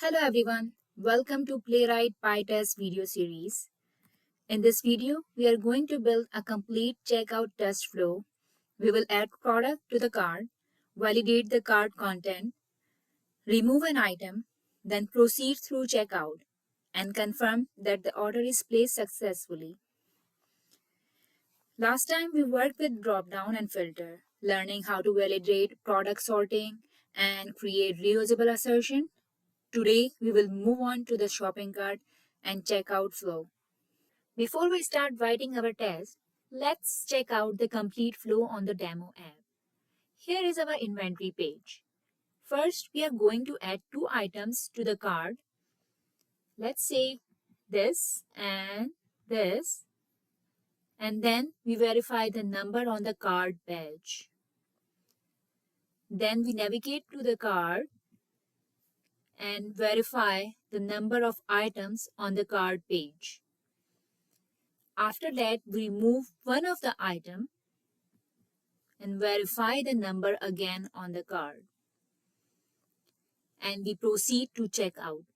Hello everyone, welcome to Playwright Pytest video series. In this video, we are going to build a complete checkout test flow. We will add product to the cart, validate the cart content, remove an item, then proceed through checkout and confirm that the order is placed successfully. Last time we worked with drop-down and filter, learning how to validate product sorting and create reusable assertion. Today, we will move on to the shopping cart and checkout flow. Before we start writing our test, let's check out the complete flow on the demo app. Here is our inventory page. First, we are going to add two items to the cart. Let's say this, and then we verify the number on the cart badge. Then we navigate to the cart and verify the number of items on the cart page. After that, we remove one of the item and verify the number again on the card. And we proceed to checkout.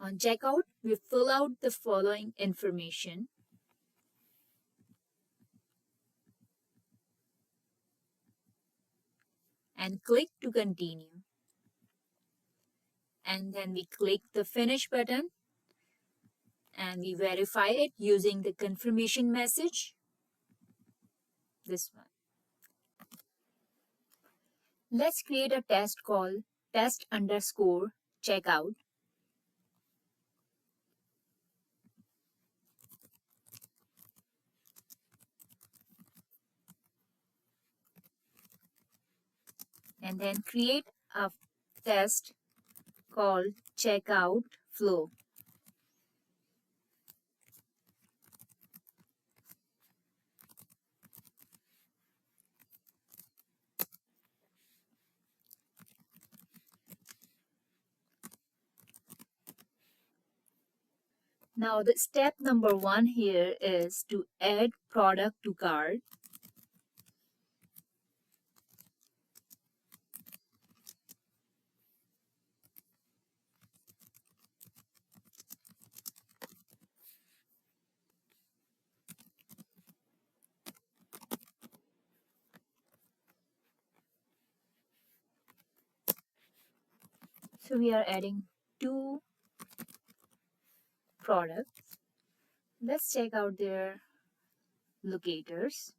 On checkout, we fill out the following information. And click to continue. And then we click the finish button and we verify it using the confirmation message. This one. Let's create a test called test_checkout. And then create a test called checkout flow. Now the step number 1 here is to add product to cart. So we are adding two products. Let's check out their locators.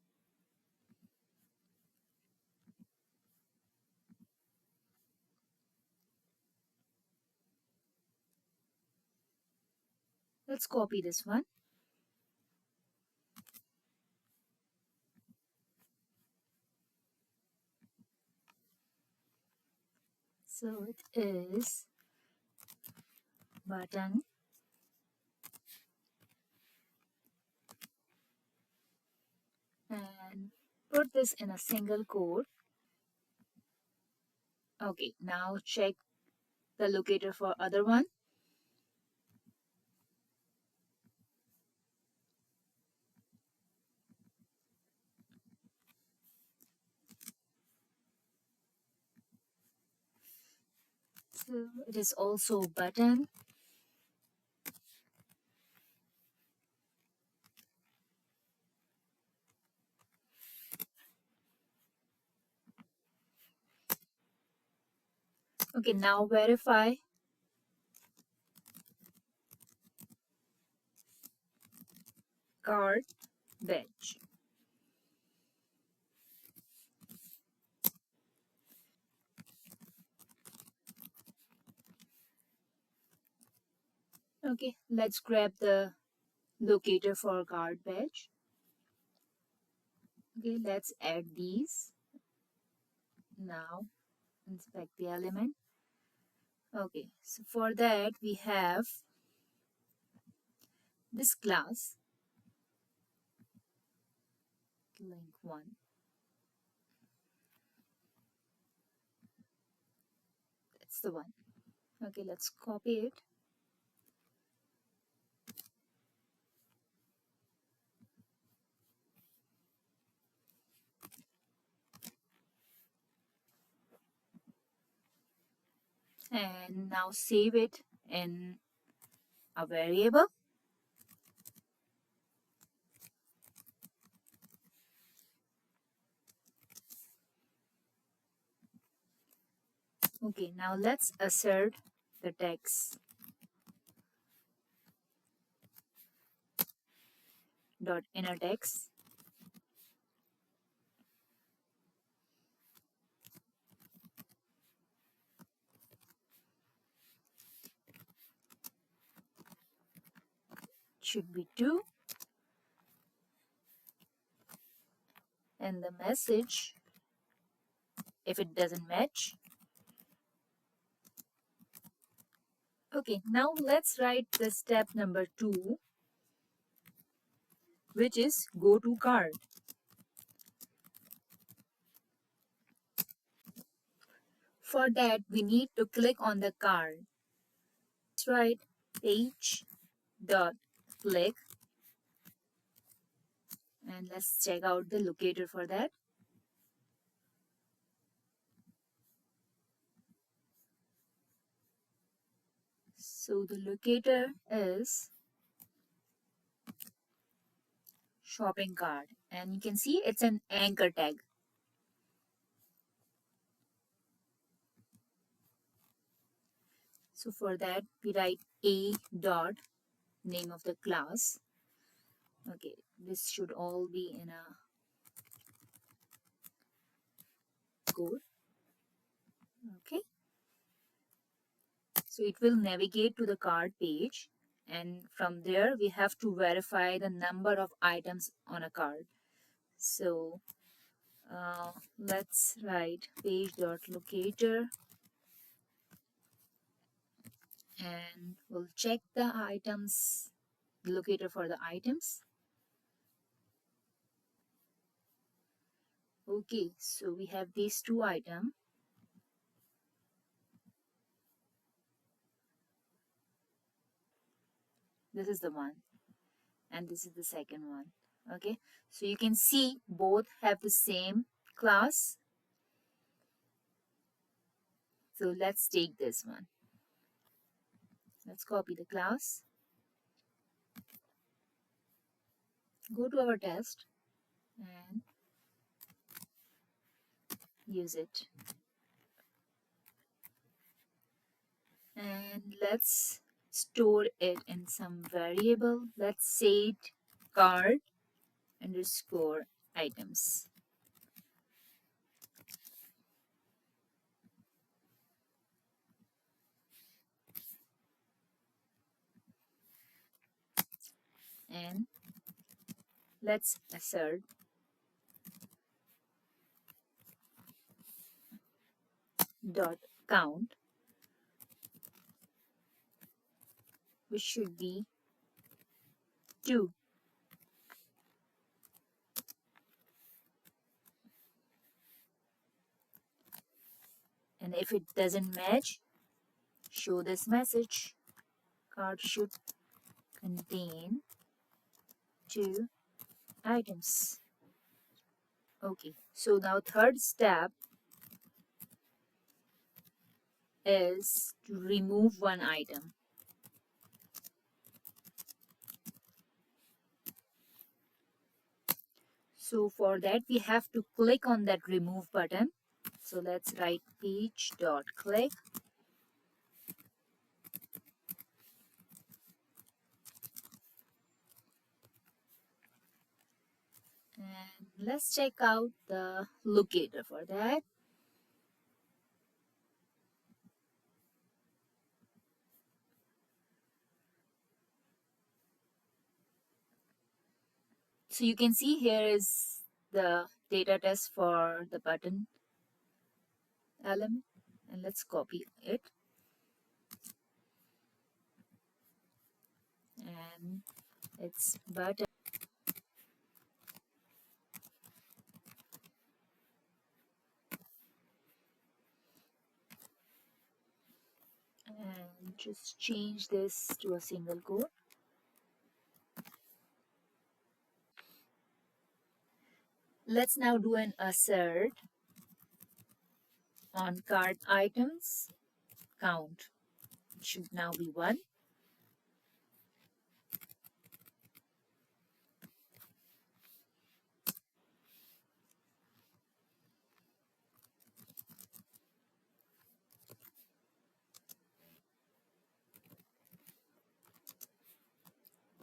Let's copy this one. So it is button and put this in a single quote. Okay, now check the locator for other one. So it is also button. Okay, now verify cart badge. Okay, let's grab the locator for cart badge. Okay, let's add these. Now inspect the element. Okay, so for that we have this class link 1. That's the one. Okay, let's copy it. and now save it in a variable. Okay, now let's assert the text dot inner text. Should be 2, and the message, if it doesn't match. Okay, now let's write the step number 2, which is go to card. For that, we need to click on the card. Let's write page dot click, and let's check out the locator for that. So the locator is shopping cart, and you can see it's an anchor tag. So for that, we write a dot name of the class. Okay, this should all be in a code. Okay, so it will navigate to the card page, and from there we have to verify the number of items on a card. So let's write page dot locator, and we'll check the items, locator for the items. Okay, so we have these two items. This is the one, and this is the second one. Okay, so you can see both have the same class. So let's take this one. Let's copy the class, go to our test, and use it. And let's store it in some variable. Let's say it card underscore items. And let's assert dot count, which should be 2. And if it doesn't match, show this message. Card should contain 2 items. Okay, so now third step is to remove one item. So for that, we have to click on that remove button. So let's write page dot click. And let's check out the locator for that. So you can see here is the data test for the button element, and let's copy it. And it's button. And just change this to a single quote. Let's now do an assert on cart items count. It should now be 1.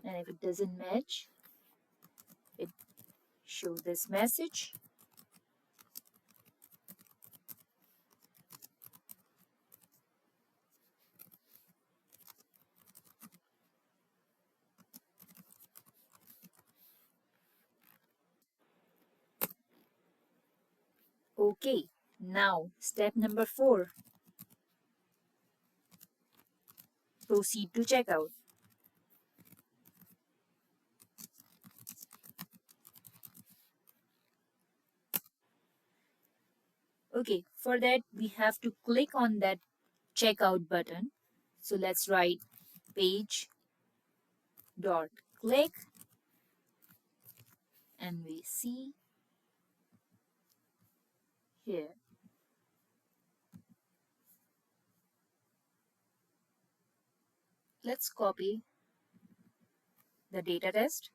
And if it doesn't match, it shows this message. Okay, now step number 4. Proceed to checkout. Okay, for that we have to click on that checkout button. So let's write page dot click, and we see here. Let's copy the data test.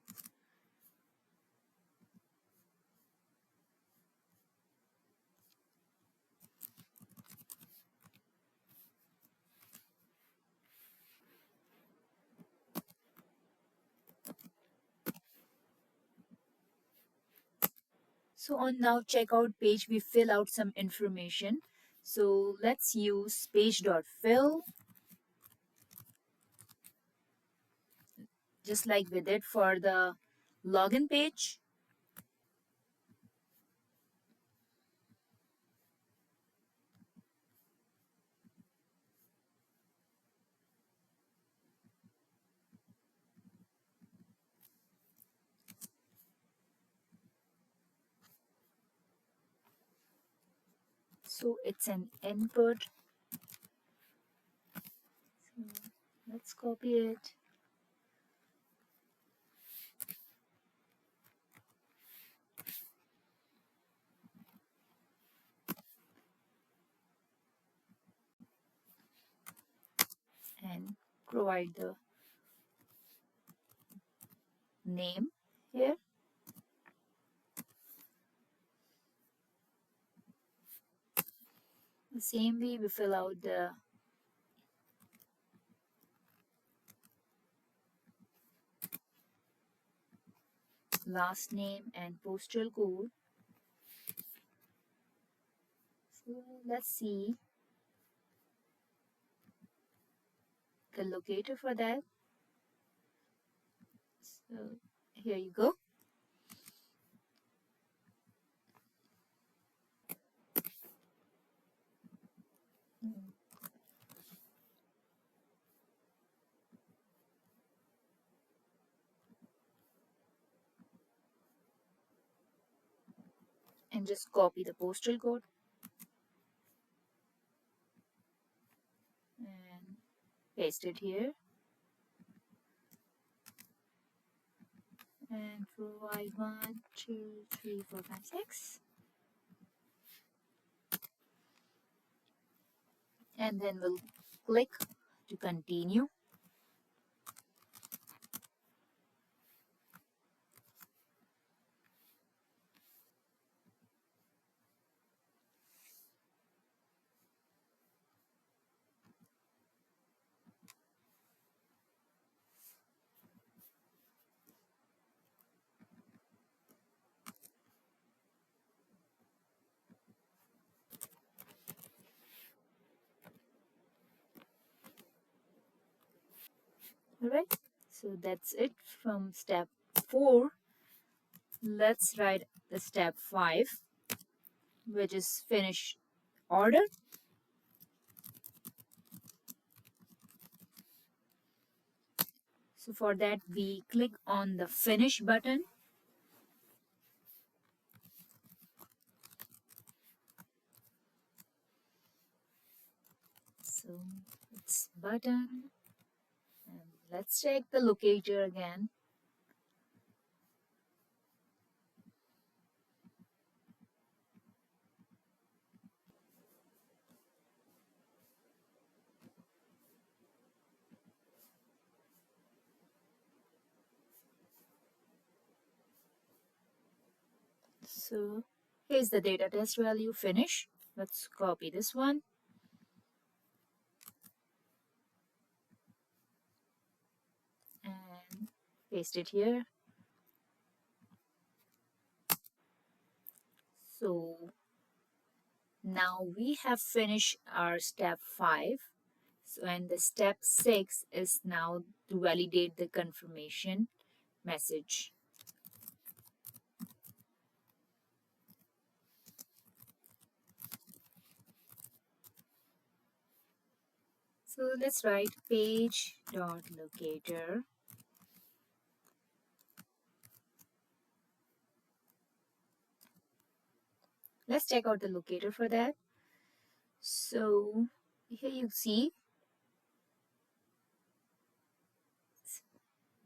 So on now checkout page, we fill out some information. So let's use page.fill, just like we did for the login page. So it's an input. So let's copy it. And provide the name here. The same way we fill out the last name and postal code. So let's see the locator for that. So here you go. And just copy the postal code and paste it here. And provide 1, 2, 3, 4, 5, 6. And then we'll click to continue. Alright, so that's it from step 4. Let's write the step 5, which is finish order. So for that we click on the finish button. So it's button, and let's check the locator again. So here's the data test value, finish. Let's copy this one and paste it here. So now we have finished our step 5. So and the step 6 is now to validate the confirmation message. So let's write page.locator. Let's check out the locator for that. So here you see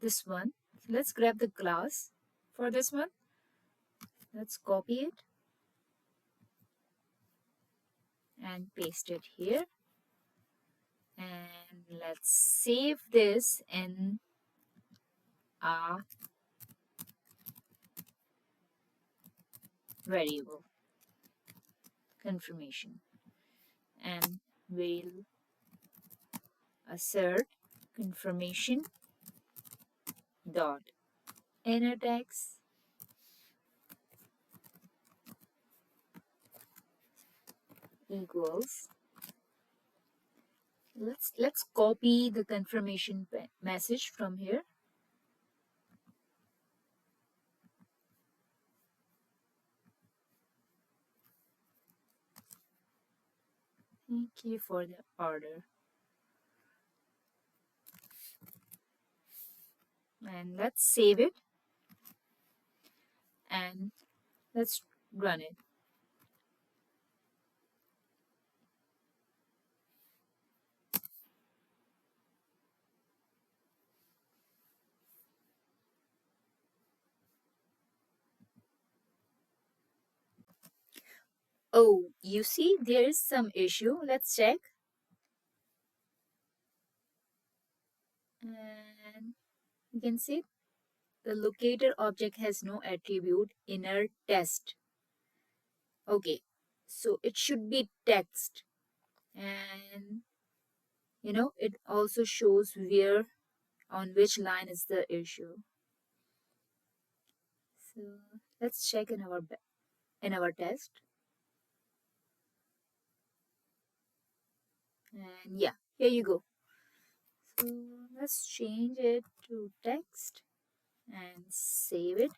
this one. So let's grab the class for this one. Let's copy it and paste it here. And let's save this in a variable confirmation. And we'll assert confirmation dot inner text equals. Let's copy the confirmation message from here. Thank you for the order. And let's save it and let's run it. Oh, you see there is some issue. Let's check. And you can see the locator object has no attribute inner test. Okay, so it should be text. And it also shows where on which line is the issue. So let's check in our test. And yeah, here you go. So let's change it to text and save it.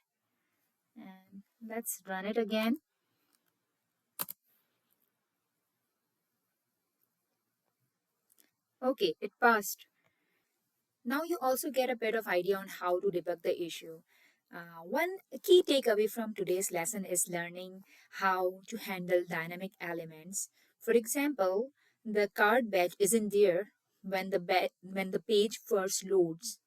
And let's run it again. Okay, it passed. Now you also get a bit of idea on how to debug the issue. One key takeaway from today's lesson is learning how to handle dynamic elements. For example, the card badge isn't there when when the page first loads.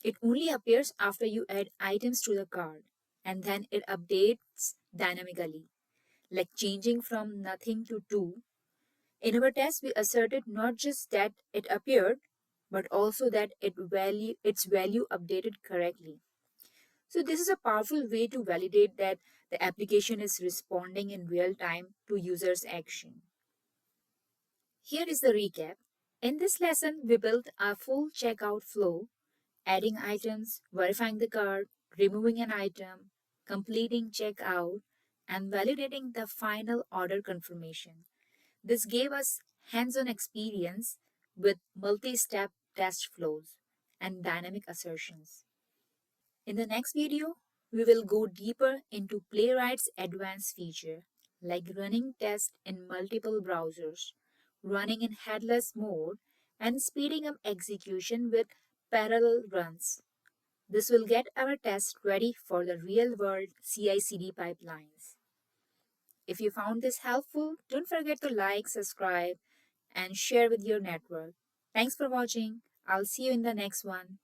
It only appears after you add items to the card, and then it updates dynamically, like changing from nothing to 2. In our test, we asserted not just that it appeared, but also that its value updated correctly. So this is a powerful way to validate that the application is responding in real time to users' action. Here is the recap. In this lesson, we built a full checkout flow, adding items, verifying the card, removing an item, completing checkout, and validating the final order confirmation. This gave us hands-on experience with multi-step test flows and dynamic assertions. In the next video, we will go deeper into Playwright's advanced feature, like running tests in multiple browsers, running in headless mode, and speeding up execution with parallel runs. This will get our test ready for the real-world CI/CD pipelines. If you found this helpful, don't forget to like, subscribe, and share with your network. Thanks for watching. I'll see you in the next one.